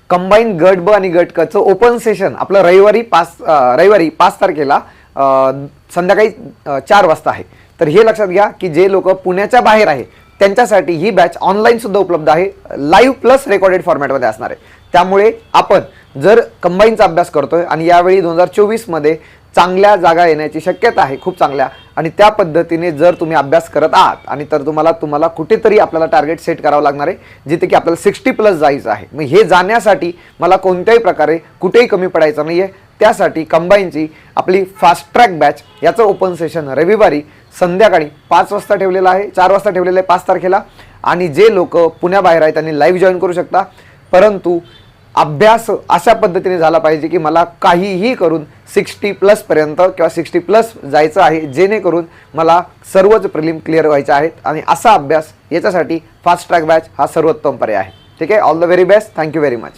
Combine गट ब आणि गट क चं ओपन सेशन आपलं रविवारी 5 तारखेला संध्याकाळी 4 वाजता आहे. तर हे लक्षात घ्या की जे लोक पुण्याच्या बाहेर आहे त्यांच्यासाठी ही बॅच ऑनलाईन सुद्धा उपलब्ध आहे, लाईव्ह प्लस रेकॉर्डेड फॉर्मॅटमध्ये असणार आहे. त्यामुळे आपण जर कंबाईनचा अभ्यास करतोय आणि यावेळी 2024 मध्ये चांगल्या जागा येण्याची शक्यता आहे, खूप चांगल्या, आणि त्या पद्धतीने जर तुम्ही अभ्यास करत आहात आणि तर तुम्हाला कुठेतरी आपल्याला टार्गेट सेट करावं लागणार आहे, जिथे की आपल्याला 60 प्लस जायचं आहे. मग हे जाण्यासाठी मला कोणत्याही प्रकारे कुठेही कमी पडायचं नाही आहे. त्यासाठी कंबाईनची आपली फास्ट ट्रॅक बॅच याचं ओपन सेशन रविवारी संध्याकाळी 5 वाजता ठेवलेलं आहे, 4 वाजता ठेवलेलं आहे 5 तारखेला. आणि जे लोक पुण्याबाहेर आहेत त्यांनी लाईव्ह जॉईन करू शकता, परंतु अभ्यास अशा पद्धतीने झाला पाहिजे की मला काहीही करून 60 प्लस पर्यंत किंवा 60 प्लस जायचं आहे, जेणेकरून मला सर्वच प्रिलिम क्लिअर व्हायचे आहेत. आणि असा अभ्यास याच्यासाठी फास्ट ट्रॅक बॅच हा सर्वोत्तम पर्याय आहे. ठीक आहे. All the very best. Thank you very much.